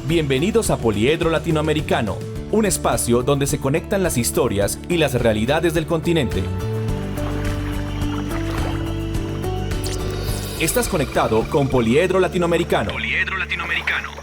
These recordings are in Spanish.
Bienvenidos a Poliedro Latinoamericano, un espacio donde se conectan las historias y las realidades del continente. Estás conectado con Poliedro Latinoamericano. Poliedro Latinoamericano.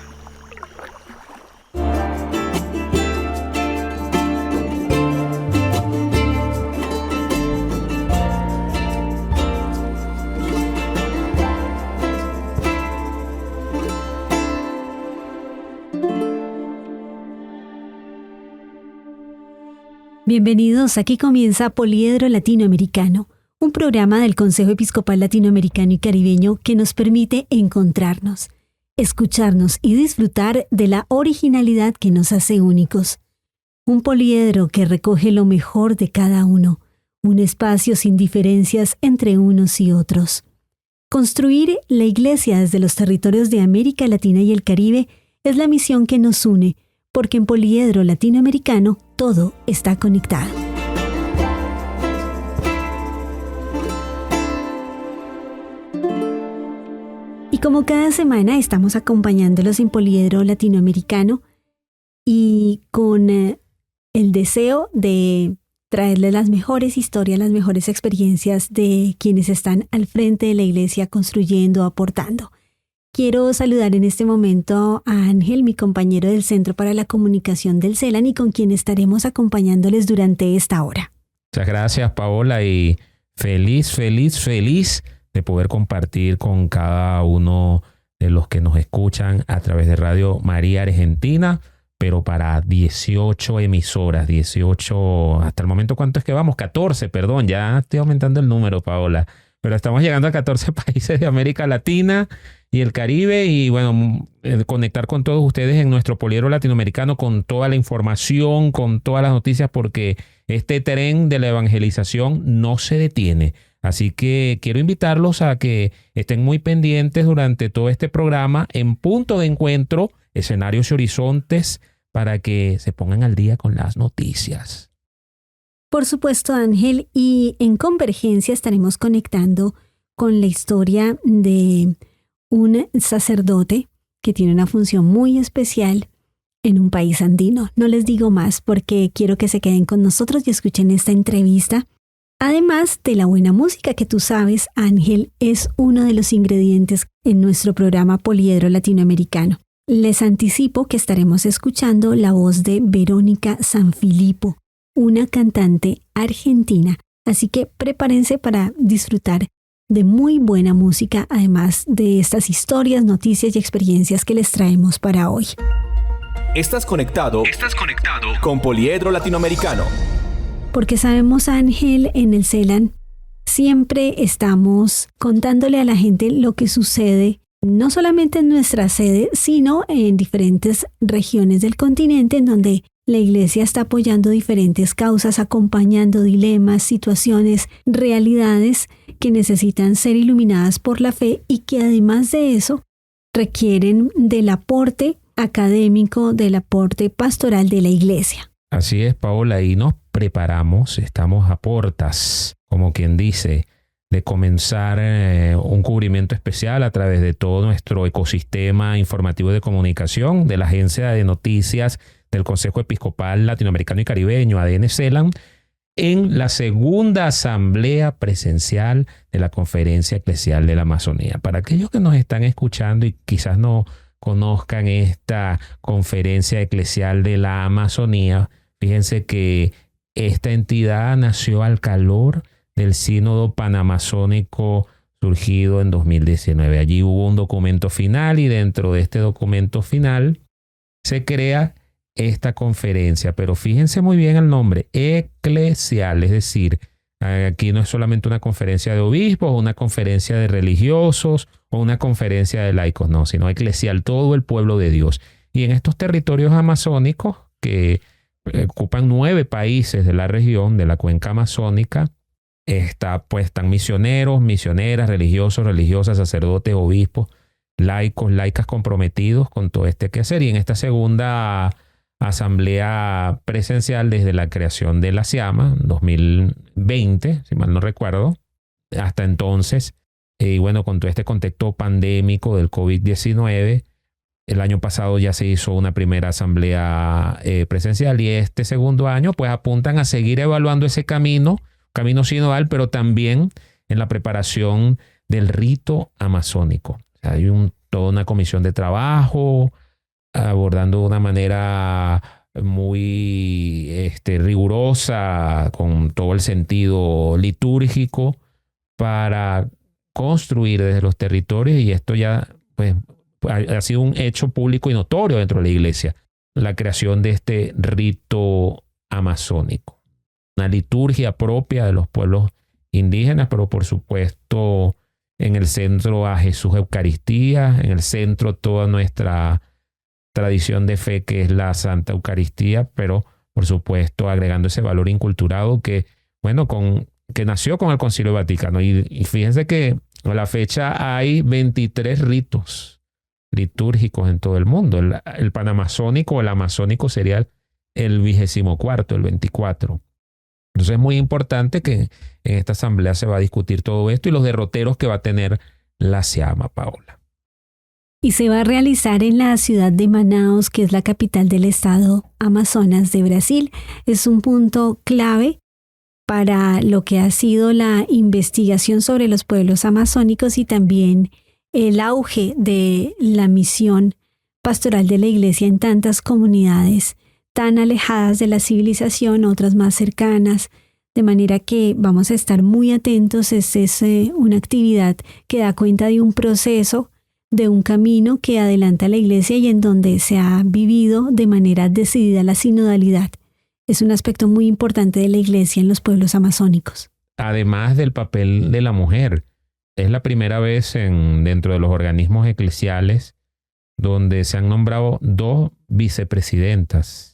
Bienvenidos, aquí comienza Poliedro Latinoamericano, un programa del Consejo Episcopal Latinoamericano y Caribeño que nos permite encontrarnos, escucharnos y disfrutar de la originalidad que nos hace únicos. Un poliedro que recoge lo mejor de cada uno, un espacio sin diferencias entre unos y otros. Construir la Iglesia desde los territorios de América Latina y el Caribe es la misión que nos une, porque en Poliedro Latinoamericano todo está conectado. Y como cada semana estamos acompañándolos en Poliedro Latinoamericano y con el deseo de traerles las mejores historias, las mejores experiencias de quienes están al frente de la Iglesia construyendo, aportando. Quiero saludar en este momento a Ángel, mi compañero del Centro para la Comunicación del CELAN y con quien estaremos acompañándoles durante esta hora. Muchas gracias, Paola, y feliz de poder compartir con cada uno de los que nos escuchan a través de Radio María Argentina, pero para 18 emisoras, 18, hasta el momento, ¿cuánto es que vamos? 14, perdón, ya estoy aumentando el número, Paola, pero estamos llegando a 14 países de América Latina y el Caribe, y bueno, conectar con todos ustedes en nuestro Poliedro Latinoamericano con toda la información, con todas las noticias, porque este tren de la evangelización no se detiene. Así que quiero invitarlos a que estén muy pendientes durante todo este programa en Punto de Encuentro, Escenarios y Horizontes, para que se pongan al día con las noticias. Por supuesto, Ángel, y en Convergencia estaremos conectando con la historia de un sacerdote que tiene una función muy especial en un país andino. No les digo más porque quiero que se queden con nosotros y escuchen esta entrevista. Además de la buena música que tú sabes, Ángel, es uno de los ingredientes en nuestro programa Poliedro Latinoamericano. Les anticipo que estaremos escuchando la voz de Verónica Sanfilippo, una cantante argentina. Así que prepárense para disfrutar de muy buena música, además de estas historias, noticias y experiencias que les traemos para hoy. Estás conectado con Poliedro Latinoamericano. Porque sabemos, Ángel, en el CELAN siempre estamos contándole a la gente lo que sucede, no solamente en nuestra sede, sino en diferentes regiones del continente en donde la Iglesia está apoyando diferentes causas, acompañando dilemas, situaciones, realidades que necesitan ser iluminadas por la fe y que además de eso requieren del aporte académico, del aporte pastoral de la Iglesia. Así es, Paola, y nos preparamos, estamos a puertas, como quien dice, de comenzar un cubrimiento especial a través de todo nuestro ecosistema informativo de comunicación, de la Agencia de Noticias del Consejo Episcopal Latinoamericano y Caribeño, ADN CELAN, en la segunda asamblea presencial de la Conferencia Eclesial de la Amazonía. Para aquellos que nos están escuchando y quizás no conozcan esta Conferencia Eclesial de la Amazonía, fíjense que esta entidad nació al calor del Sínodo Panamazónico surgido en 2019. Allí hubo un documento final y dentro de este documento final se crea esta conferencia, pero fíjense muy bien el nombre, eclesial, es decir, aquí no es solamente una conferencia de obispos, una conferencia de religiosos o una conferencia de laicos, no, sino eclesial, todo el pueblo de Dios. Y en estos territorios amazónicos que ocupan 9 países de la región, de la cuenca amazónica, están misioneros, misioneras, religiosos, religiosas, sacerdotes, obispos, laicos, laicas comprometidos con todo este quehacer. Y en esta segunda asamblea presencial desde la creación de la SIAMA, 2020, si mal no recuerdo, hasta entonces, y bueno, con todo este contexto pandémico del COVID-19, El año pasado ya se hizo una primera asamblea presencial y este segundo año pues apuntan a seguir evaluando ese camino sinodal, pero también en la preparación del rito amazónico. O sea, hay toda una comisión de trabajo abordando de una manera muy rigurosa, con todo el sentido litúrgico, para construir desde los territorios, y esto ya pues ha sido un hecho público y notorio dentro de la iglesia, la creación de este rito amazónico. Una liturgia propia de los pueblos indígenas, pero por supuesto en el centro a Jesús Eucaristía, en el centro toda nuestra tradición de fe que es la Santa Eucaristía, pero por supuesto agregando ese valor inculturado que, bueno, que nació con el Concilio Vaticano. Y fíjense que a la fecha hay 23 ritos litúrgicos en todo el mundo. El panamazónico o el amazónico sería el 24, el 24. Entonces es muy importante que en esta asamblea se va a discutir todo esto y los derroteros que va a tener la SEAMA, Paola. Y se va a realizar en la ciudad de Manaus, que es la capital del estado Amazonas de Brasil. Es un punto clave para lo que ha sido la investigación sobre los pueblos amazónicos y también el auge de la misión pastoral de la iglesia en tantas comunidades tan alejadas de la civilización, otras más cercanas, de manera que vamos a estar muy atentos. Es una actividad que da cuenta de un proceso, de un camino que adelanta la iglesia y en donde se ha vivido de manera decidida la sinodalidad. Es un aspecto muy importante de la iglesia en los pueblos amazónicos. Además del papel de la mujer, es la primera vez dentro de los organismos eclesiales donde se han nombrado 2 vicepresidentas.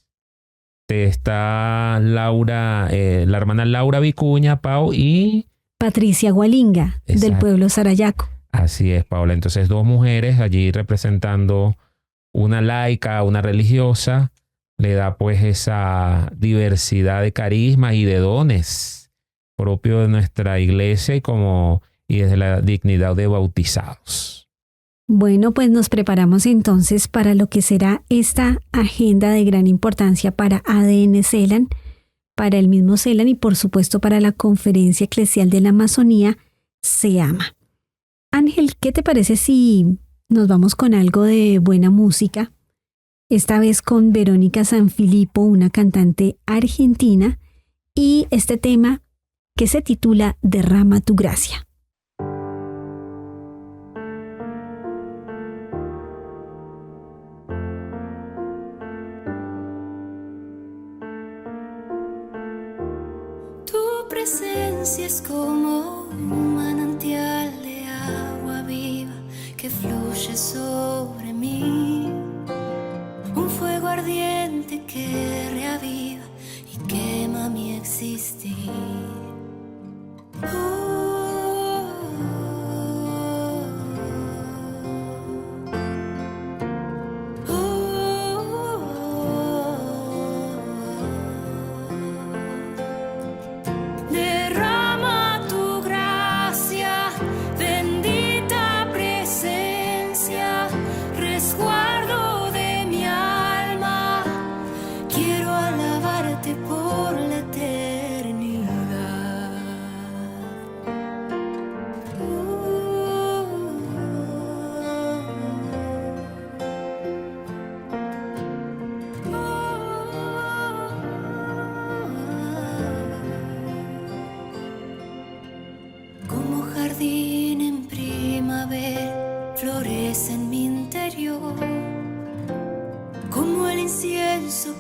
Está Laura, la hermana Laura Vicuña, Pau, y Patricia Gualinga, del pueblo Sarayaco. Así es, Paola. Entonces 2 mujeres allí representando una laica, una religiosa, le da pues esa diversidad de carismas y de dones propio de nuestra iglesia y desde la dignidad de bautizados. Bueno, pues nos preparamos entonces para lo que será esta agenda de gran importancia para ADN CELAN, para el mismo CELAN y por supuesto para la Conferencia Eclesial de la Amazonía, SEAMA. Ángel, ¿qué te parece si nos vamos con algo de buena música? Esta vez con Verónica Sanfilippo, una cantante argentina, y este tema que se titula Derrama tu gracia. Tu presencia es como un manantial de agua viva que fluye sobre mí, un fuego ardiente que reaviva y quema mi existir.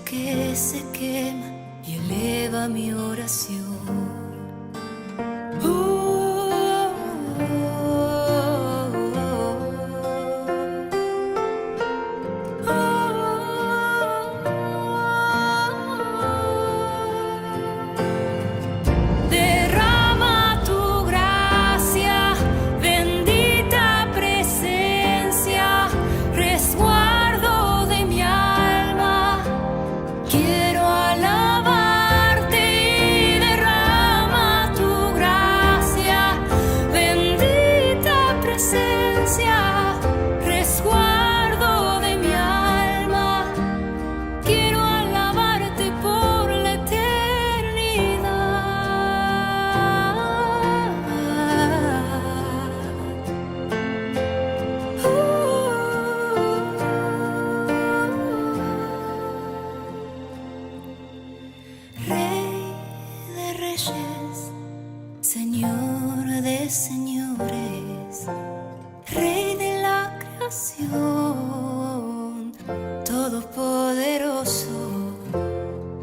Que se quema y eleva mi oración. Quiero alabarte y derramar oración, todopoderoso,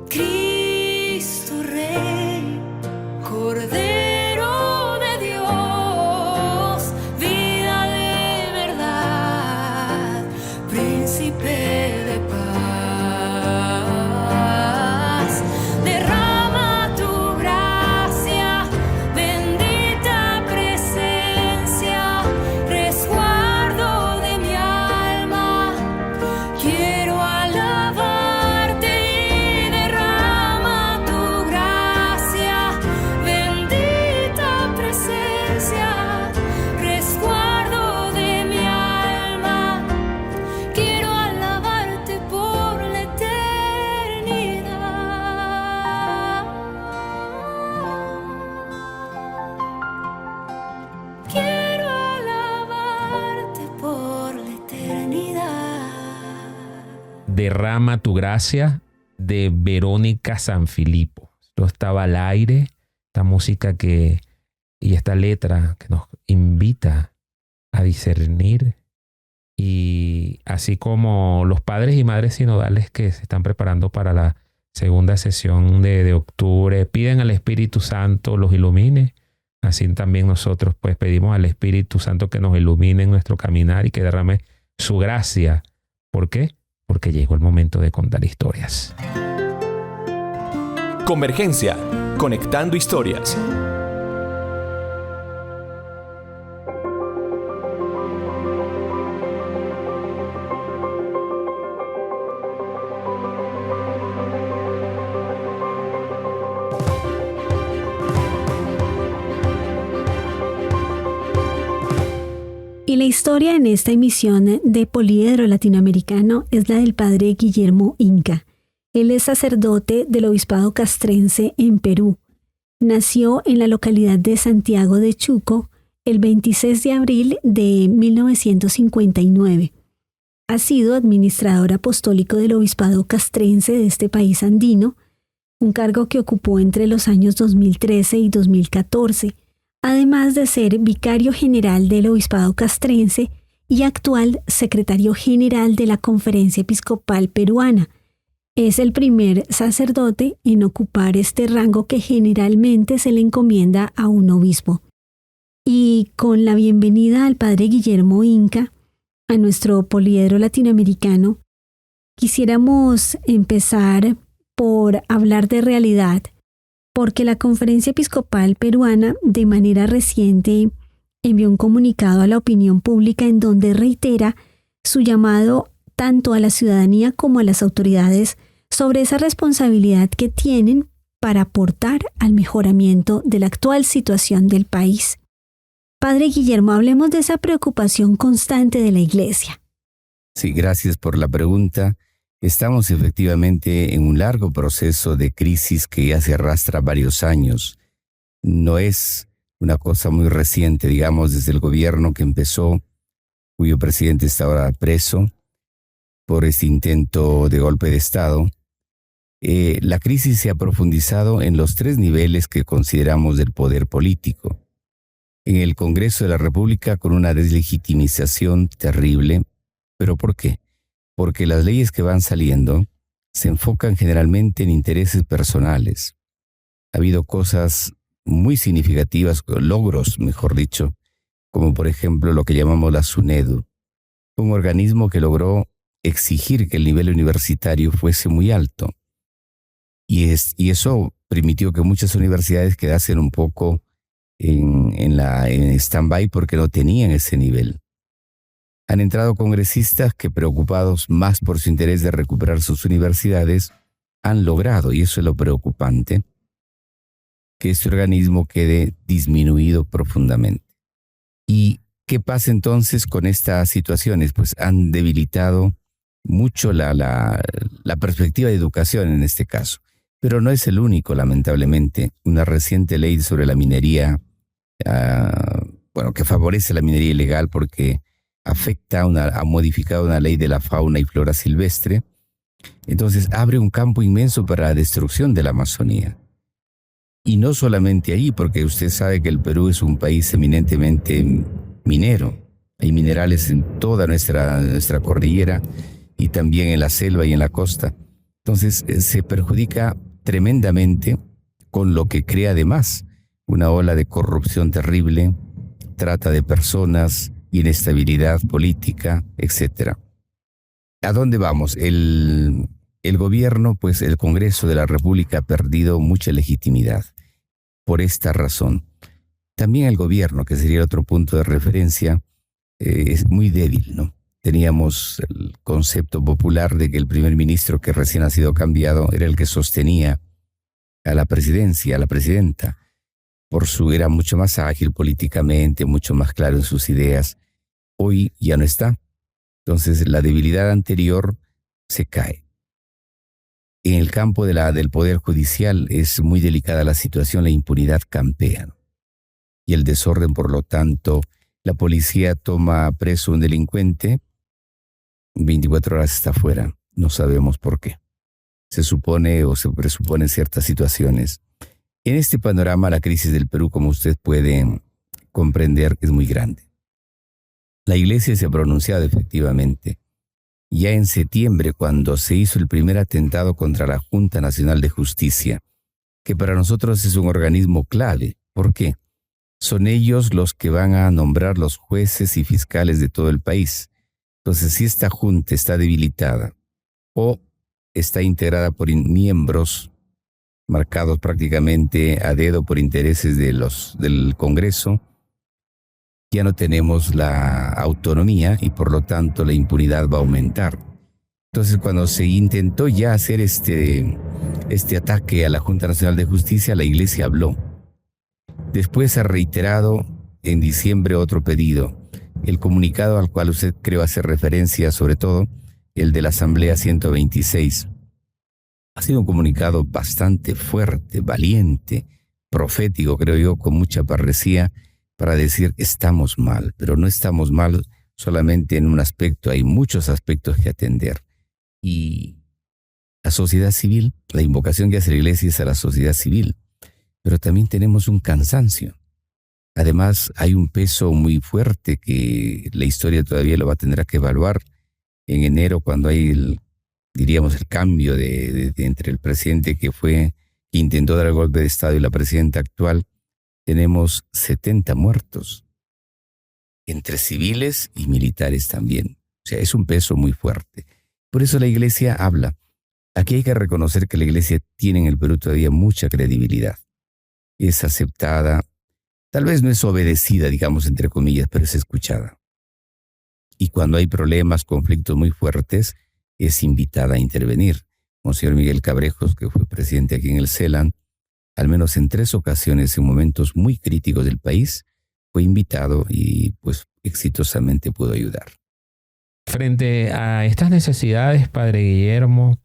Cristo Rey, Cordero de Dios, vida de verdad, Príncipe de paz. Derrama tu gracia, bendita presencia, resguardo de mi alma. Quiero alabarte y derrama tu gracia, bendita presencia, resguardo de mi alma. Quiero alabarte por la eternidad. Quiero alabarte por la eternidad. Derrama tu gracia, de Verónica Sanfilippo. Esto estaba al aire, esta música y esta letra que nos invita a discernir, y así como los padres y madres sinodales que se están preparando para la segunda sesión de octubre piden al Espíritu Santo los ilumine, así también nosotros pues pedimos al Espíritu Santo que nos ilumine en nuestro caminar y que derrame su gracia. ¿Por qué? Porque llegó el momento de contar historias. Convergencia, conectando historias. Y la historia en esta emisión de Poliedro Latinoamericano es la del padre Guillermo Inca. Él es sacerdote del Obispado Castrense en Perú. Nació en la localidad de Santiago de Chuco el 26 de abril de 1959. Ha sido administrador apostólico del Obispado Castrense de este país andino, un cargo que ocupó entre los años 2013 y 2014, además de ser vicario general del Obispado Castrense y actual secretario general de la Conferencia Episcopal Peruana. Es el primer sacerdote en ocupar este rango que generalmente se le encomienda a un obispo. Y con la bienvenida al padre Guillermo Inca a nuestro Poliedro Latinoamericano, quisiéramos empezar por hablar de realidad, porque la Conferencia Episcopal Peruana de manera reciente envió un comunicado a la opinión pública en donde reitera su llamado tanto a la ciudadanía como a las autoridades sobre esa responsabilidad que tienen para aportar al mejoramiento de la actual situación del país. Padre Guillermo, hablemos de esa preocupación constante de la Iglesia. Sí, gracias por la pregunta. Estamos efectivamente en un largo proceso de crisis que ya se arrastra varios años. No es una cosa muy reciente, digamos, desde el gobierno que empezó, cuyo presidente está ahora preso por este intento de golpe de Estado. La crisis se ha profundizado en los tres niveles que consideramos del poder político. En el Congreso de la República, con una deslegitimización terrible. ¿Pero por qué? Porque las leyes que van saliendo se enfocan generalmente en intereses personales. Ha habido cosas muy significativas, logros, mejor dicho, como por ejemplo lo que llamamos la SUNEDU, un organismo que logró exigir que el nivel universitario fuese muy alto. Y eso permitió que muchas universidades quedasen un poco en stand-by porque no tenían ese nivel. Han entrado congresistas que, preocupados más por su interés de recuperar sus universidades, han logrado, y eso es lo preocupante, que este organismo quede disminuido profundamente. ¿Y qué pasa entonces con estas situaciones? Pues han debilitado mucho la perspectiva de educación en este caso. Pero no es el único, lamentablemente. Una reciente ley sobre la minería, que favorece la minería ilegal porque ha modificado una ley de la fauna y flora silvestre. Entonces abre un campo inmenso para la destrucción de la Amazonía. Y no solamente allí, porque usted sabe que el Perú es un país eminentemente minero. Hay minerales en toda nuestra cordillera y también en la selva y en la costa. Entonces se perjudica tremendamente con lo que crea además una ola de corrupción terrible, trata de personas, inestabilidad política, etc. ¿A dónde vamos? El gobierno, pues el Congreso de la República ha perdido mucha legitimidad por esta razón. También el gobierno, que sería otro punto de referencia, es muy débil, ¿no? Teníamos el concepto popular de que el primer ministro que recién ha sido cambiado era el que sostenía a la presidencia, a la presidenta. Era mucho más ágil políticamente, mucho más claro en sus ideas. Hoy ya no está. Entonces la debilidad anterior se cae. En el campo del Poder Judicial es muy delicada la situación, la impunidad campea, ¿no? Y el desorden, por lo tanto, la policía toma preso a un delincuente, 24 horas está fuera, no sabemos por qué. Se supone o se presupone ciertas situaciones. En este panorama, la crisis del Perú, como usted puede comprender, es muy grande. La Iglesia se ha pronunciado efectivamente. Ya en septiembre, cuando se hizo el primer atentado contra la Junta Nacional de Justicia, que para nosotros es un organismo clave. ¿Por qué? Son ellos los que van a nombrar los jueces y fiscales de todo el país. Entonces, si esta junta está debilitada o está integrada por miembros marcados prácticamente a dedo por intereses del Congreso, ya no tenemos la autonomía y por lo tanto la impunidad va a aumentar. Entonces, cuando se intentó ya hacer este ataque a la Junta Nacional de Justicia, la Iglesia habló. Después ha reiterado en diciembre otro pedido, el comunicado al cual usted creo hace referencia, sobre todo el de la Asamblea 126. Ha sido un comunicado bastante fuerte, valiente, profético, creo yo, con mucha parresía, para decir estamos mal, pero no estamos mal solamente en un aspecto, hay muchos aspectos que atender. Y la sociedad civil, la invocación que hace la Iglesia es a la sociedad civil, pero también tenemos un cansancio. Además, hay un peso muy fuerte que la historia todavía lo va a tener que evaluar en enero, cuando hay el cambio entre el presidente que intentó dar el golpe de Estado y la presidenta actual. Tenemos 70 muertos, entre civiles y militares también. O sea, es un peso muy fuerte. Por eso la Iglesia habla. Aquí hay que reconocer que la Iglesia tiene en el Perú todavía mucha credibilidad. Es aceptada, tal vez no es obedecida, digamos, entre comillas, pero es escuchada. Y cuando hay problemas, conflictos muy fuertes, es invitada a intervenir. Monseñor Miguel Cabrejos, que fue presidente aquí en el CELAN, al menos en 3 ocasiones en momentos muy críticos del país, fue invitado y pues exitosamente pudo ayudar. Frente a estas necesidades, Padre Guillermo,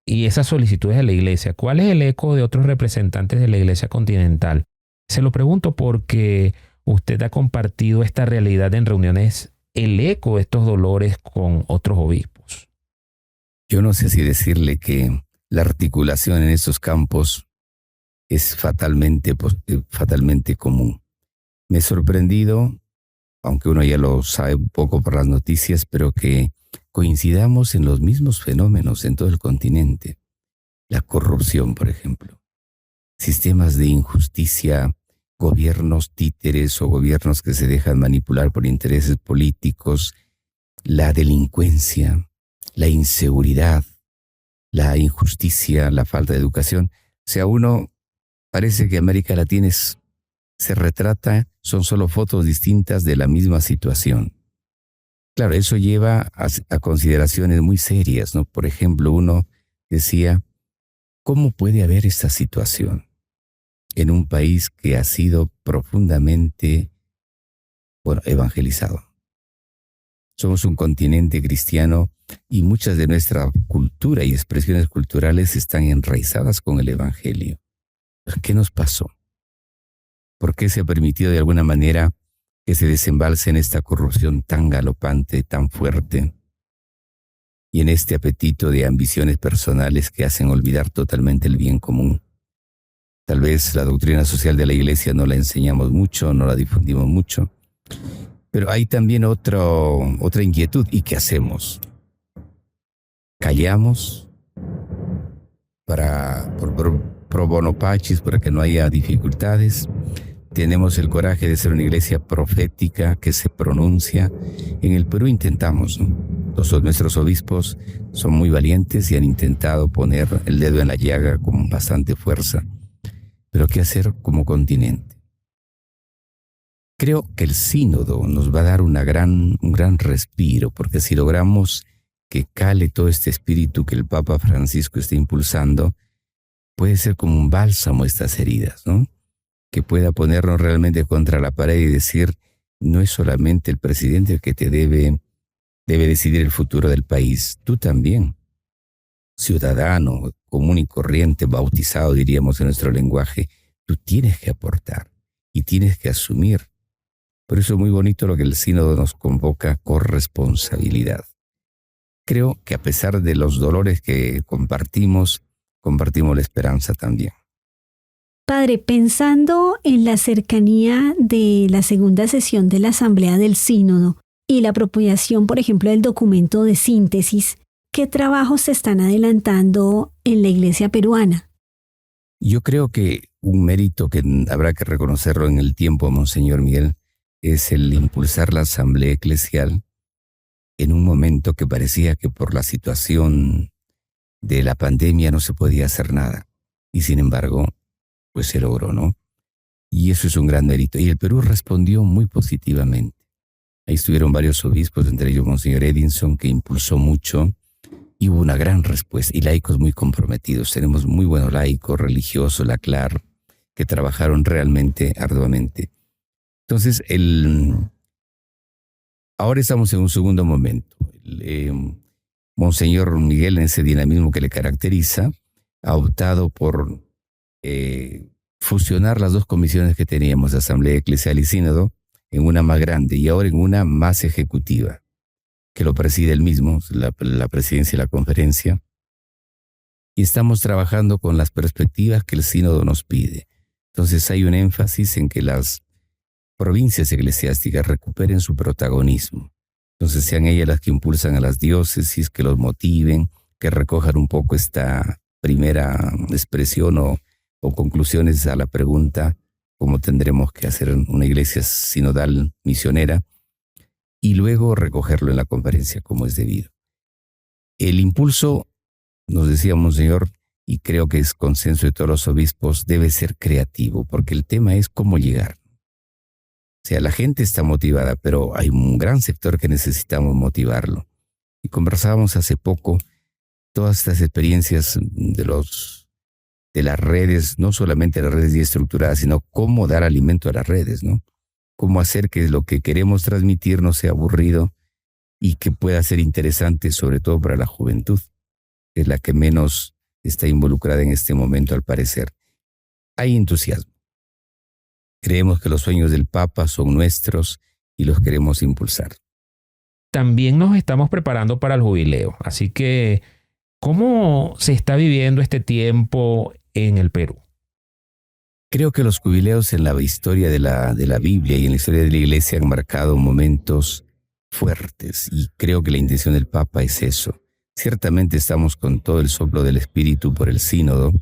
y esas solicitudes de la Iglesia, ¿cuál es el eco de otros representantes de la Iglesia continental? Se lo pregunto porque usted ha compartido esta realidad en reuniones, el eco de estos dolores con otros obispos. Yo no sé si decirle que la articulación en estos campos es fatalmente común. Me he sorprendido, aunque uno ya lo sabe un poco por las noticias, pero que coincidamos en los mismos fenómenos en todo el continente. La corrupción, por ejemplo. Sistemas de injusticia, gobiernos títeres o gobiernos que se dejan manipular por intereses políticos, la delincuencia, la inseguridad, la injusticia, la falta de educación. O sea, parece que América Latina se retrata, son solo fotos distintas de la misma situación. Claro, eso lleva a consideraciones muy serias, ¿no? Por ejemplo, uno decía, ¿cómo puede haber esta situación en un país que ha sido profundamente, evangelizado? Somos un continente cristiano y muchas de nuestra cultura y expresiones culturales están enraizadas con el Evangelio. ¿Qué nos pasó? ¿Por qué se ha permitido de alguna manera que se desembalce en esta corrupción tan galopante, tan fuerte, y en este apetito de ambiciones personales que hacen olvidar totalmente el bien común? Tal vez la doctrina social de la Iglesia no la enseñamos mucho, no la difundimos mucho, Pero hay también otra inquietud. ¿Y qué hacemos? ¿Callamos pro bono pacis, para que no haya dificultades? Tenemos el coraje de ser una iglesia profética que se pronuncia. En el Perú intentamos, ¿no? Nuestros obispos son muy valientes y han intentado poner el dedo en la llaga con bastante fuerza. Pero ¿qué hacer como continente? Creo que el sínodo nos va a dar un gran respiro, porque si logramos que cale todo este espíritu que el Papa Francisco está impulsando, puede ser como un bálsamo a estas heridas, ¿no? Que pueda ponernos realmente contra la pared y decir, no es solamente el presidente el que te debe decidir el futuro del país, tú también, ciudadano común y corriente, bautizado diríamos en nuestro lenguaje, tú tienes que aportar y tienes que asumir. Por eso es muy bonito lo que el sínodo nos convoca, corresponsabilidad. Creo que a pesar de los dolores que compartimos la esperanza también. Padre, pensando en la cercanía de la segunda sesión de la Asamblea del Sínodo y la apropiación, por ejemplo, del documento de síntesis, ¿qué trabajos se están adelantando en la Iglesia peruana? Yo creo que un mérito que habrá que reconocerlo en el tiempo, Monseñor Miguel, es el impulsar la Asamblea Eclesial en un momento que parecía que por la situación de la pandemia no se podía hacer nada. Y sin embargo, pues se logró, ¿no? Y eso es un gran mérito. Y el Perú respondió muy positivamente. Ahí estuvieron varios obispos, entre ellos Monseñor Edinson, que impulsó mucho, y hubo una gran respuesta. Y laicos muy comprometidos. Tenemos muy buenos laicos, religiosos, la CLAR, que trabajaron realmente arduamente. Entonces, ahora estamos en un segundo momento. Monseñor Miguel, en ese dinamismo que le caracteriza, ha optado por fusionar las dos comisiones que teníamos, Asamblea Eclesial y Sínodo, en una más grande y ahora en una más ejecutiva, que lo preside él mismo, la presidencia y la conferencia. Y estamos trabajando con las perspectivas que el Sínodo nos pide. Entonces hay un énfasis en que las provincias eclesiásticas recuperen su protagonismo. Entonces sean ellas las que impulsan a las diócesis, que los motiven, que recojan un poco esta primera expresión o conclusiones a la pregunta cómo tendremos que hacer una iglesia sinodal misionera, y luego recogerlo en la conferencia como es debido. El impulso, nos decía Monseñor, y creo que es consenso de todos los obispos, debe ser creativo, porque el tema es cómo llegar. O sea, la gente está motivada, pero hay un gran sector que necesitamos motivarlo. Y conversábamos hace poco todas estas experiencias de las redes, no solamente las redes ya estructuradas, sino cómo dar alimento a las redes, ¿no? Cómo hacer que lo que queremos transmitir no sea aburrido y que pueda ser interesante, sobre todo para la juventud, que es la que menos está involucrada en este momento, al parecer. Hay entusiasmo. Creemos que los sueños del Papa son nuestros y los queremos impulsar. También nos estamos preparando para el jubileo, así que ¿cómo se está viviendo este tiempo en el Perú? Creo que los jubileos en la historia de la Biblia y en la historia de la Iglesia han marcado momentos fuertes, y creo que la intención del Papa es eso. Ciertamente estamos con todo el soplo del Espíritu por el sínodo,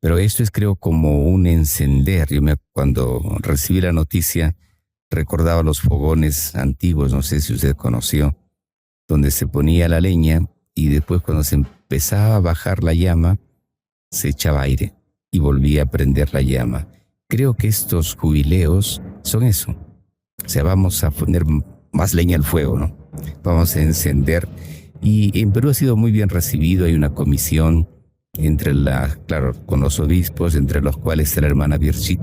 pero esto es, creo, como un encender. Cuando recibí la noticia recordaba los fogones antiguos, no sé si usted conoció, donde se ponía la leña y después cuando se empezaba a bajar la llama, se echaba aire y volvía a prender la llama. Creo que estos jubileos son eso. O sea, vamos a poner más leña al fuego, ¿no? Vamos a encender. Y en Perú ha sido muy bien recibido. Hay una comisión con los obispos, entre los cuales está la hermana Birchit,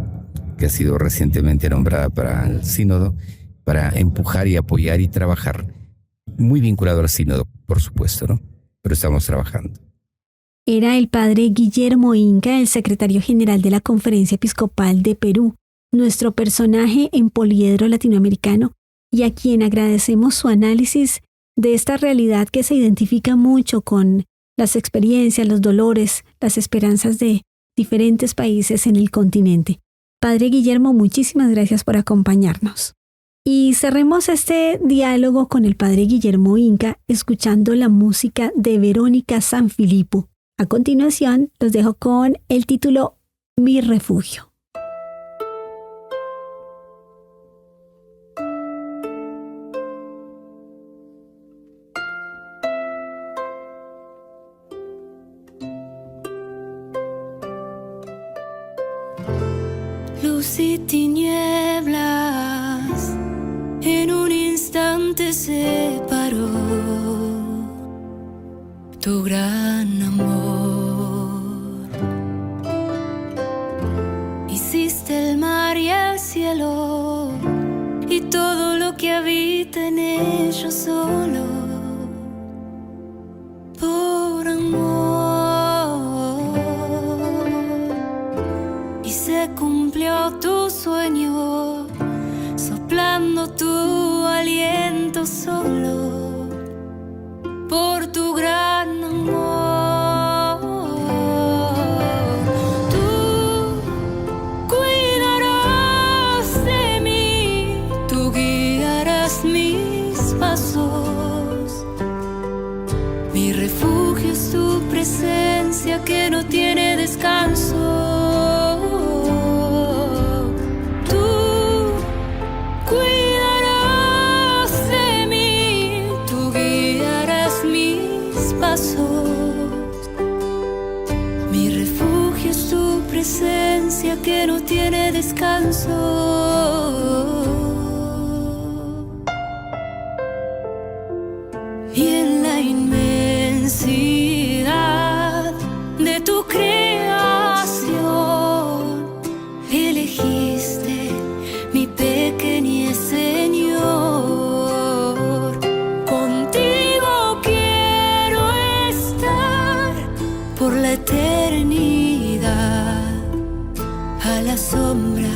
que ha sido recientemente nombrada para el sínodo, para empujar y apoyar y trabajar. Muy vinculado al sínodo, por supuesto, ¿no? Pero estamos trabajando. Era el padre Guillermo Inca, el secretario general de la Conferencia Episcopal de Perú, nuestro personaje en Poliedro Latinoamericano, y a quien agradecemos su análisis de esta realidad que se identifica mucho con las experiencias, los dolores, las esperanzas de diferentes países en el continente. Padre Guillermo, muchísimas gracias por acompañarnos. Y cerremos este diálogo con el padre Guillermo Inca escuchando la música de Verónica Sanfilippo. A continuación, los dejo con el título Mi refugio. Luz y tinieblas, en un instante separó tu gran amor. Hiciste el mar y el cielo y todo lo que habita en ellos solo por amor. Y se cumplió tu sueño, soplando tu aliento solo por tu gran amor. Tú cuidarás de mí, tú guiarás mis pasos. Mi refugio es tu presencia que no tiene descanso. Mi refugio es tu presencia que no tiene descanso. Y en la inmensidad de tu creación elegiste mi pequeñez, Señor. Contigo quiero estar por la eternidad, a la sombra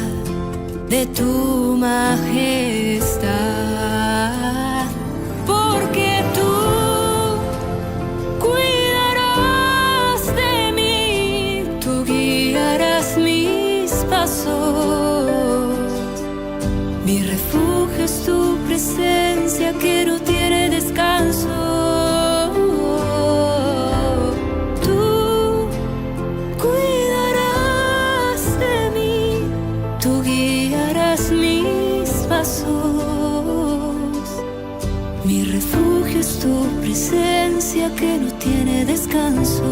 de tu majestad, porque tú cuidarás de mí, tú guiarás mis pasos. Mi refugio es tu presencia que no tiene descanso. Tú cuidarás de mí, tú guiarás mis pasos. Mi refugio es tu presencia que no tiene descanso.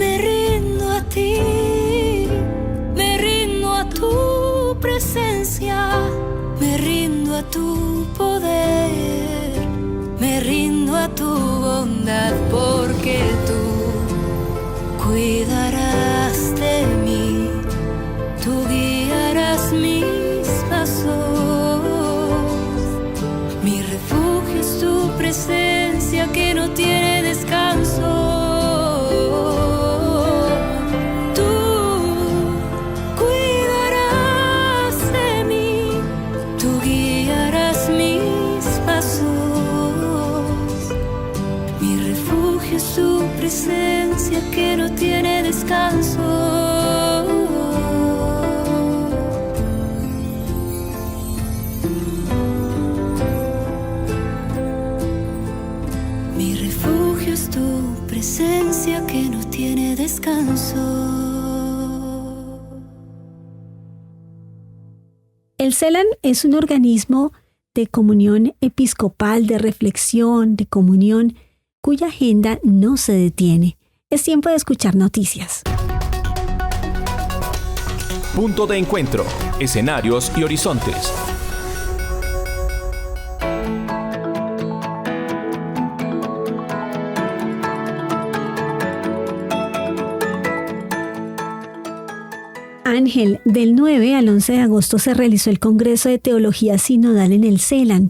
Me rindo a ti, me rindo a tu presencia, me rindo a tu poder, me rindo a tu bondad, porque tú cuidarás de mí, tú guiarás mis pasos. Mi refugio es tu presencia que no tiene descanso. Presencia que no tiene descanso. Mi refugio es tu presencia que no tiene descanso. El CELAN es un organismo de comunión episcopal, de reflexión, de comunión, cuya agenda no se detiene. Es tiempo de escuchar noticias. Punto de encuentro, escenarios y horizontes. Ángel, del 9 al 11 de agosto se realizó el Congreso de Teología Sinodal en el CELAN.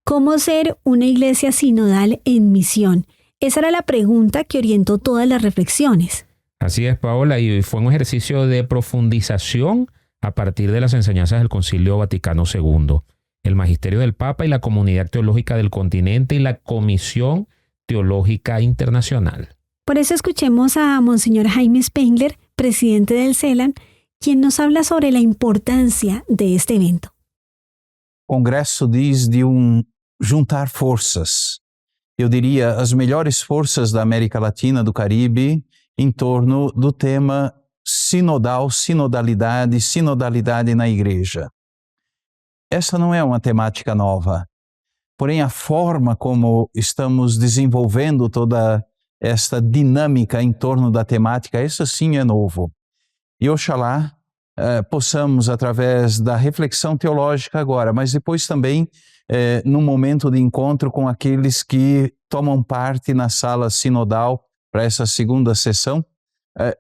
¿Cómo ser una iglesia sinodal en misión? Esa era la pregunta que orientó todas las reflexiones. Así es, Paola, y fue un ejercicio de profundización a partir de las enseñanzas del Concilio Vaticano II, el Magisterio del Papa y la Comunidad Teológica del Continente y la Comisión Teológica Internacional. Por eso escuchemos a Monseñor Jaime Spengler, presidente del CELAN, quien nos habla sobre la importancia de este evento. O Congresso diz de juntar forças, eu diria as melhores forças da América Latina, do Caribe, em torno do tema sinodal, sinodalidade na igreja. Essa não é uma temática nova, porém a forma como estamos desenvolvendo toda esta dinâmica em torno da temática, isso sim é novo. E oxalá possamos, através da reflexão teológica agora, mas depois também num momento de encontro com aqueles que tomam parte na sala sinodal para essa segunda sessão,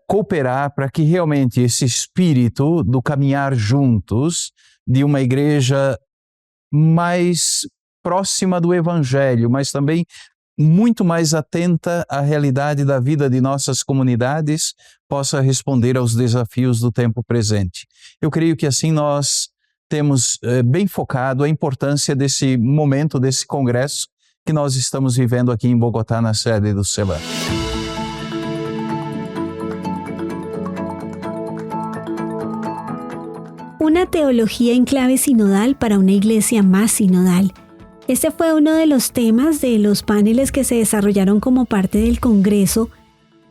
cooperar para que realmente esse espírito do caminhar juntos, de uma igreja mais próxima do Evangelho, mas também muito mais atenta à realidade da vida de nossas comunidades, possa responder aos desafios do tempo presente. Eu creio que assim nós temos bem focado a importância desse momento, desse congresso que nós estamos vivendo aqui em Bogotá, na sede do CELAN. Una teología en clave sinodal para una iglesia más sinodal. Este fue uno de los temas de los paneles que se desarrollaron como parte del Congreso,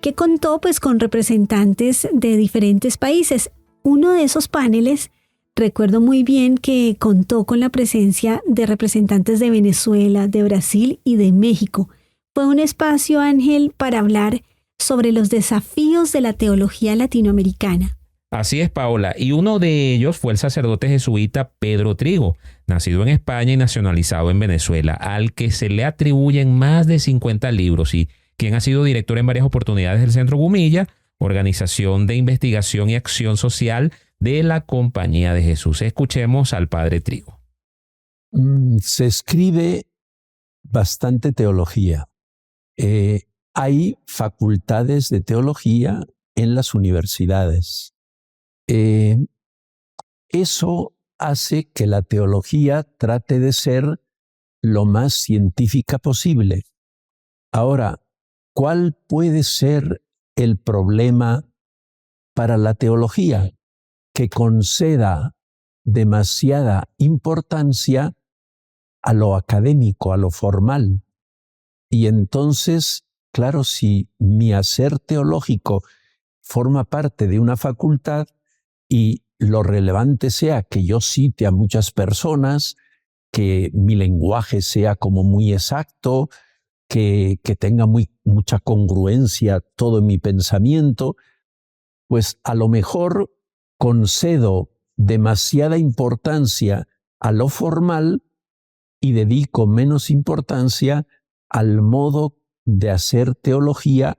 que contó con representantes de diferentes países. Uno de esos paneles, recuerdo muy bien que contó con la presencia de representantes de Venezuela, de Brasil y de México. Fue un espacio, Ángel, para hablar sobre los desafíos de la teología latinoamericana. Así es, Paola, y uno de ellos fue el sacerdote jesuita Pedro Trigo, nacido en España y nacionalizado en Venezuela, al que se le atribuyen más de 50 libros y quien ha sido director en varias oportunidades del Centro Gumilla, organización de investigación y acción social de la Compañía de Jesús. Escuchemos al padre Trigo. Se escribe bastante teología. Hay facultades de teología en las universidades. Eso hace que la teología trate de ser lo más científica posible. Ahora, ¿cuál puede ser el problema para la teología? Que conceda demasiada importancia a lo académico, a lo formal. Y entonces, claro, si mi hacer teológico forma parte de una facultad, y lo relevante sea que yo cite a muchas personas, que mi lenguaje sea como muy exacto, que tenga mucha congruencia todo en mi pensamiento, pues a lo mejor concedo demasiada importancia a lo formal y dedico menos importancia al modo de hacer teología,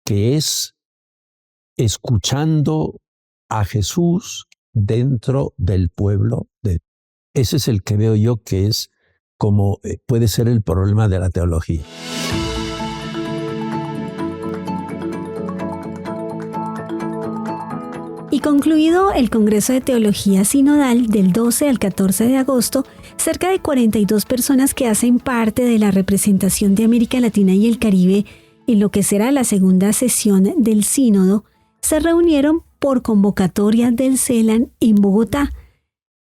que es escuchando a Jesús dentro del pueblo. Ese es el que veo yo que es como puede ser el problema de la teología. Y concluido el Congreso de Teología Sinodal del 12 al 14 de agosto, cerca de 42 personas que hacen parte de la representación de América Latina y el Caribe en lo que será la segunda sesión del Sínodo, se reunieron por convocatoria del CELAN en Bogotá.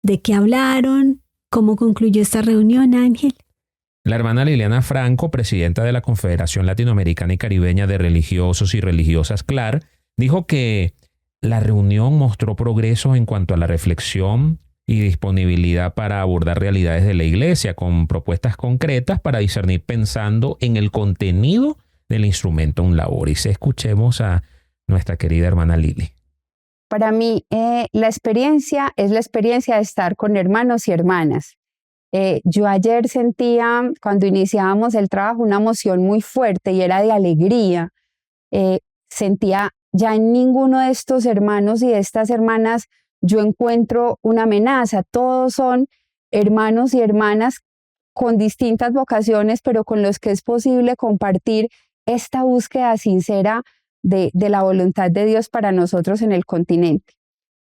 ¿De qué hablaron? ¿Cómo concluyó esta reunión, Ángel? La hermana Liliana Franco, presidenta de la Confederación Latinoamericana y Caribeña de Religiosos y Religiosas CLAR, dijo que la reunión mostró progresos en cuanto a la reflexión y disponibilidad para abordar realidades de la Iglesia con propuestas concretas para discernir pensando en el contenido del Instrumentum Laboris. Escuchemos a nuestra querida hermana Lili. Para mí, la experiencia es la experiencia de estar con hermanos y hermanas. Yo ayer sentía, cuando iniciábamos el trabajo, una emoción muy fuerte y era de alegría. Sentía ya en ninguno de estos hermanos y de estas hermanas yo encuentro una amenaza. Todos son hermanos y hermanas con distintas vocaciones, pero con los que es posible compartir esta búsqueda sincera de la voluntad de Dios para nosotros en el continente.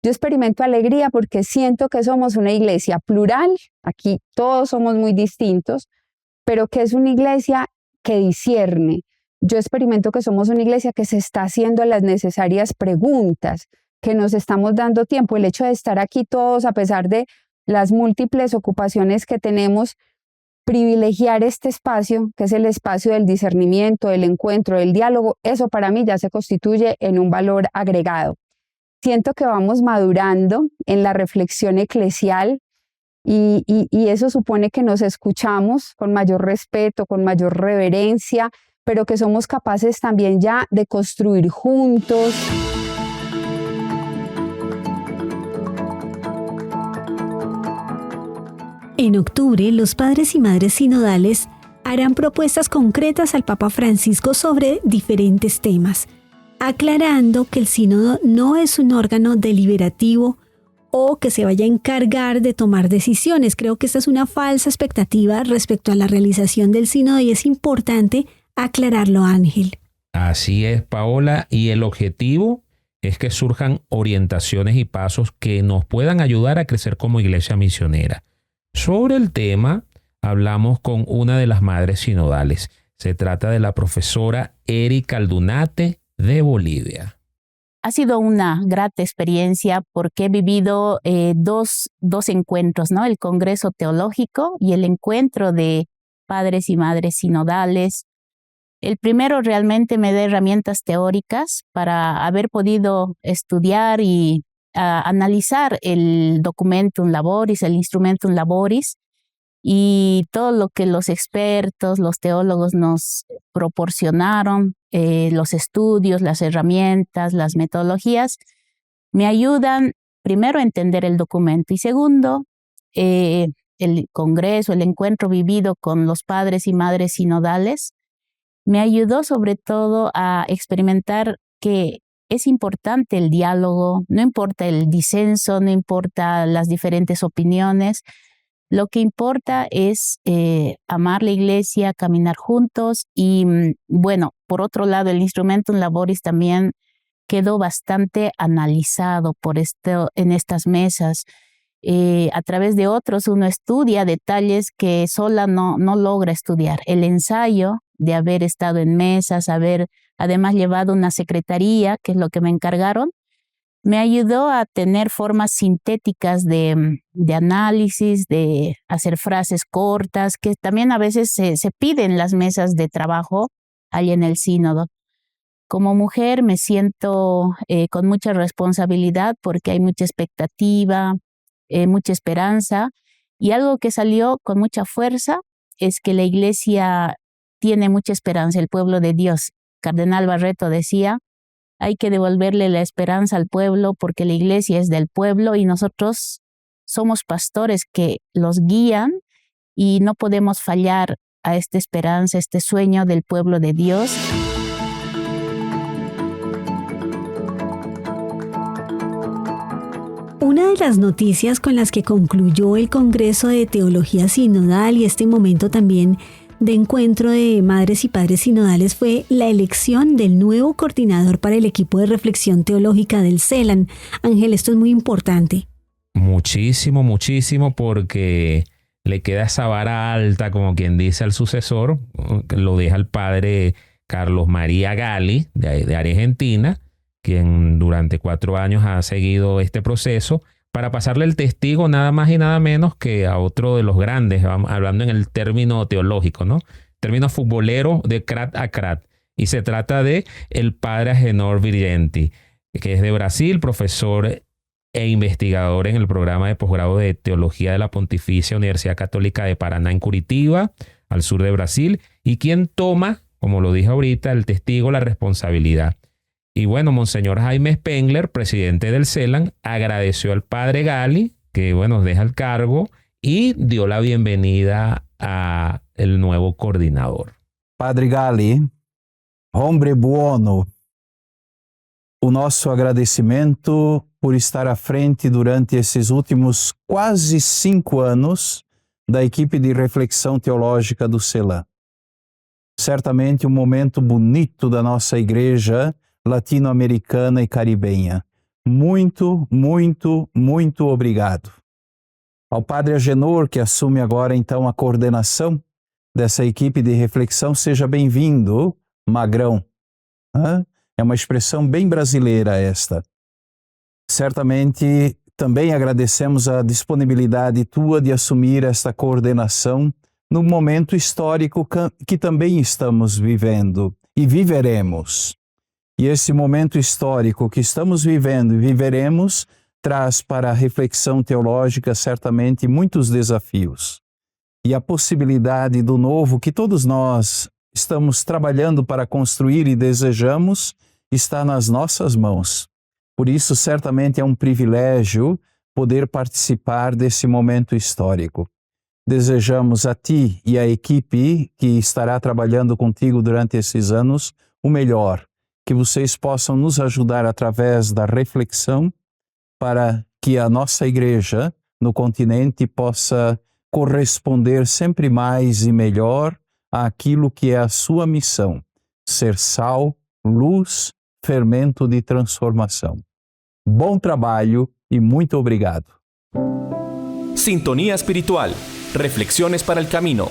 Yo experimento alegría porque siento que somos una iglesia plural, aquí todos somos muy distintos, pero que es una iglesia que discierne. Yo experimento que somos una iglesia que se está haciendo las necesarias preguntas, que nos estamos dando tiempo. El hecho de estar aquí todos, a pesar de las múltiples ocupaciones que tenemos, privilegiar este espacio, que es el espacio del discernimiento, del encuentro, del diálogo, eso para mí ya se constituye en un valor agregado. Siento que vamos madurando en la reflexión eclesial y eso supone que nos escuchamos con mayor respeto, con mayor reverencia, pero que somos capaces también ya de construir juntos. En octubre, los padres y madres sinodales harán propuestas concretas al Papa Francisco sobre diferentes temas, aclarando que el sínodo no es un órgano deliberativo o que se vaya a encargar de tomar decisiones. Creo que esta es una falsa expectativa respecto a la realización del sínodo y es importante aclararlo, Ángel. Así es, Paola, y el objetivo es que surjan orientaciones y pasos que nos puedan ayudar a crecer como iglesia misionera. Sobre el tema, hablamos con una de las madres sinodales. Se trata de la profesora Erika Aldunate de Bolivia. Ha sido una grata experiencia porque he vivido dos encuentros, ¿no? El Congreso Teológico y el encuentro de padres y madres sinodales. El primero realmente me da herramientas teóricas para haber podido estudiar y analizar el Documentum Laboris, el Instrumentum Laboris y todo lo que los expertos, los teólogos nos proporcionaron, los estudios, las herramientas, las metodologías, me ayudan primero a entender el documento y segundo, el congreso, el encuentro vivido con los padres y madres sinodales, me ayudó sobre todo a experimentar que es importante el diálogo, no importa el disenso, no importa las diferentes opiniones. Lo que importa es amar la iglesia, caminar juntos y, bueno, por otro lado, el Instrumentum Laboris también quedó bastante analizado en estas mesas. A través de otros uno estudia detalles que sola no logra estudiar. El ensayo de haber estado en mesas, haber además llevado una secretaría, que es lo que me encargaron, me ayudó a tener formas sintéticas de análisis, de hacer frases cortas, que también a veces se piden en las mesas de trabajo ahí en el sínodo. Como mujer me siento con mucha responsabilidad porque hay mucha expectativa, mucha esperanza, y algo que salió con mucha fuerza es que la iglesia tiene mucha esperanza, el pueblo de Dios. Cardenal Barreto decía, hay que devolverle la esperanza al pueblo porque la iglesia es del pueblo y nosotros somos pastores que los guían y no podemos fallar a esta esperanza, este sueño del pueblo de Dios. Una de las noticias con las que concluyó el Congreso de Teología Sinodal y este momento también de encuentro de madres y padres sinodales fue la elección del nuevo coordinador para el equipo de reflexión teológica del CELAN. Ángel, esto es muy importante. Muchísimo, muchísimo, porque le queda esa vara alta, como quien dice, al sucesor. Lo deja el padre Carlos María Gali, de Argentina, quien durante 4 años ha seguido este proceso, para pasarle el testigo nada más y nada menos que a otro de los grandes, hablando en el término teológico, ¿no? Término futbolero de crat a crat. Y se trata de el padre Agenor Virgenti, que es de Brasil, profesor e investigador en el programa de posgrado de Teología de la Pontificia Universidad Católica de Paraná en Curitiba, al sur de Brasil, y quien toma, como lo dije ahorita, el testigo, la responsabilidad. Y bueno, Monseñor Jaime Spengler, presidente del CELAN, agradeció al padre Gali, que bueno, deja el cargo, y dio la bienvenida a el nuevo coordinador. Padre Gali, hombre bueno, o nosso agradecimento por estar à frente durante esses últimos quase 5 anos da equipe de reflexão teológica do CELAM. Certamente um momento bonito da nossa igreja latino-americana e caribenha. Muito, muito, muito obrigado. Ao Padre Agenor, que assume agora então a coordenação dessa equipe de reflexão, seja bem-vindo, Magrão. É uma expressão bem brasileira esta. Certamente também agradecemos a disponibilidade tua de assumir esta coordenação no momento histórico que também estamos vivendo e viveremos. E esse momento histórico que estamos vivendo e viveremos traz para a reflexão teológica certamente muitos desafios. E a possibilidade do novo que todos nós estamos trabalhando para construir e desejamos está nas nossas mãos. Por isso, certamente é um privilégio poder participar desse momento histórico. Desejamos a ti e à equipe que estará trabalhando contigo durante esses anos o melhor, que vocês possam nos ajudar através da reflexão para que a nossa igreja no continente possa corresponder sempre mais e melhor àquilo que é a sua missão, ser sal, luz, fermento de transformação. Bom trabalho e muito obrigado. Sintonía espiritual. Reflexiones para el camino.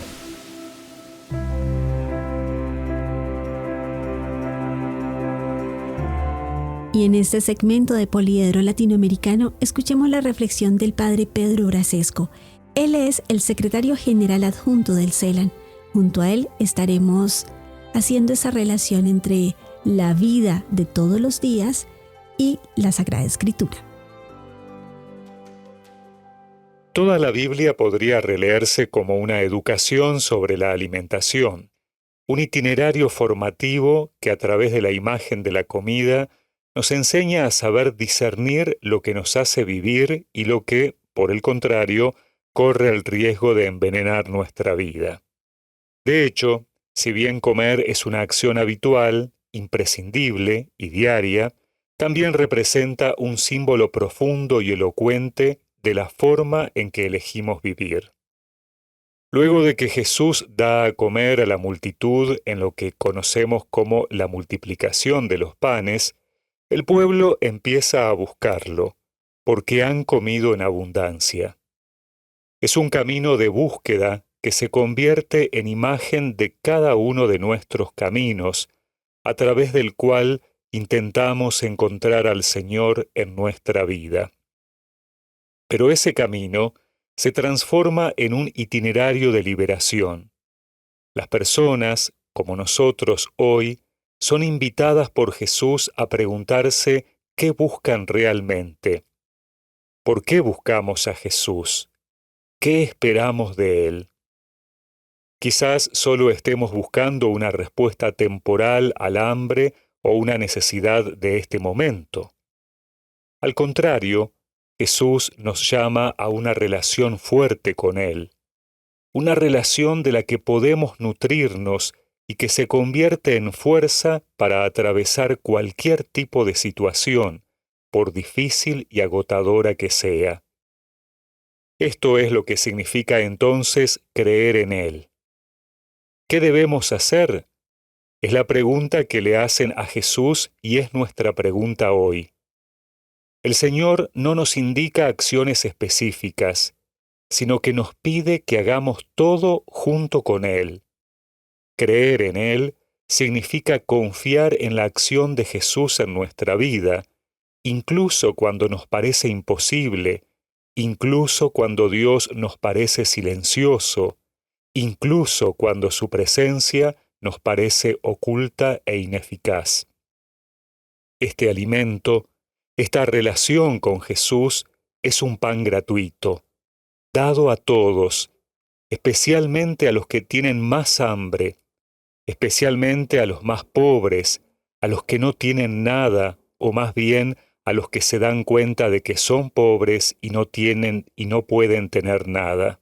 Y en este segmento de Poliedro Latinoamericano, escuchemos la reflexión del Padre Pedro Brasesco. Él es el secretario general adjunto del CELAM. Junto a él estaremos haciendo esa relación entre la vida de todos los días y la Sagrada Escritura. Toda la Biblia podría releerse como una educación sobre la alimentación, un itinerario formativo que a través de la imagen de la comida nos enseña a saber discernir lo que nos hace vivir y lo que, por el contrario, corre el riesgo de envenenar nuestra vida. De hecho, si bien comer es una acción habitual, imprescindible y diaria, también representa un símbolo profundo y elocuente de la forma en que elegimos vivir. Luego de que Jesús da a comer a la multitud en lo que conocemos como la multiplicación de los panes, el pueblo empieza a buscarlo, porque han comido en abundancia. Es un camino de búsqueda que se convierte en imagen de cada uno de nuestros caminos, a través del cual intentamos encontrar al Señor en nuestra vida. Pero ese camino se transforma en un itinerario de liberación. Las personas, como nosotros hoy, son invitadas por Jesús a preguntarse qué buscan realmente. ¿Por qué buscamos a Jesús? ¿Qué esperamos de Él? Quizás solo estemos buscando una respuesta temporal al hambre o una necesidad de este momento. Al contrario, Jesús nos llama a una relación fuerte con Él, una relación de la que podemos nutrirnos y que se convierte en fuerza para atravesar cualquier tipo de situación, por difícil y agotadora que sea. Esto es lo que significa entonces creer en Él. ¿Qué debemos hacer? Es la pregunta que le hacen a Jesús y es nuestra pregunta hoy. El Señor no nos indica acciones específicas, sino que nos pide que hagamos todo junto con Él. Creer en Él significa confiar en la acción de Jesús en nuestra vida, incluso cuando nos parece imposible, incluso cuando Dios nos parece silencioso, incluso cuando su presencia nos parece oculta e ineficaz. Este alimento, esta relación con Jesús, es un pan gratuito, dado a todos, especialmente a los que tienen más hambre, especialmente a los más pobres, a los que no tienen nada, o más bien a los que se dan cuenta de que son pobres y no tienen y no pueden tener nada.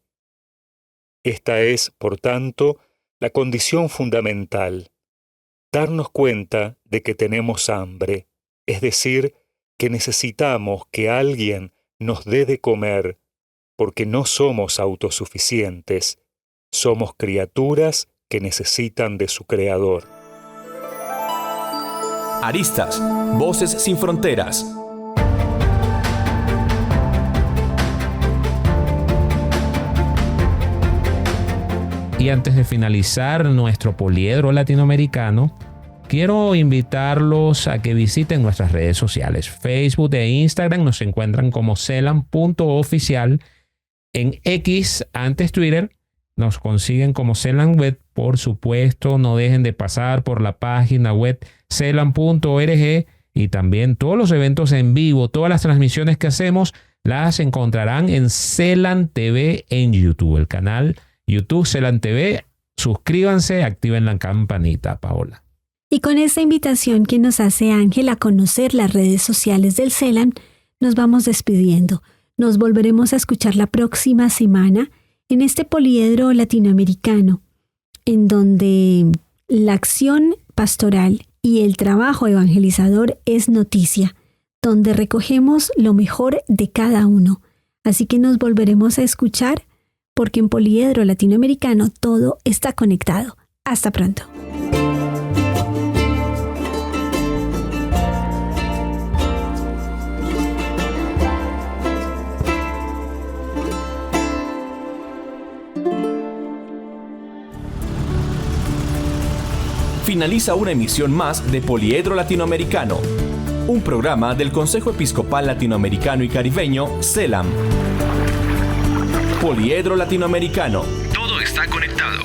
Esta es, por tanto, la condición fundamental, darnos cuenta de que tenemos hambre, es decir, que necesitamos que alguien nos dé de comer, porque no somos autosuficientes, somos criaturas que necesitan de su Creador. Aristas, Voces sin Fronteras. Y antes de finalizar nuestro poliedro latinoamericano, quiero invitarlos a que visiten nuestras redes sociales. Facebook e Instagram nos encuentran como Celan.oficial. En X, antes Twitter, nos consiguen como Celan Web. Por supuesto, no dejen de pasar por la página web celan.org y también todos los eventos en vivo, todas las transmisiones que hacemos, las encontrarán en Celan TV en YouTube, el canal YouTube Celan TV. Suscríbanse, activen la campanita, Paola. Y con esta invitación que nos hace Ángel a conocer las redes sociales del Celan, nos vamos despidiendo. Nos volveremos a escuchar la próxima semana en este poliedro latinoamericano, en donde la acción pastoral y el trabajo evangelizador es noticia, donde recogemos lo mejor de cada uno. Así que nos volveremos a escuchar, porque en Poliedro Latinoamericano todo está conectado. Hasta pronto. Finaliza una emisión más de Poliedro Latinoamericano, un programa del Consejo Episcopal Latinoamericano y Caribeño, CELAM. Poliedro Latinoamericano. Todo está conectado.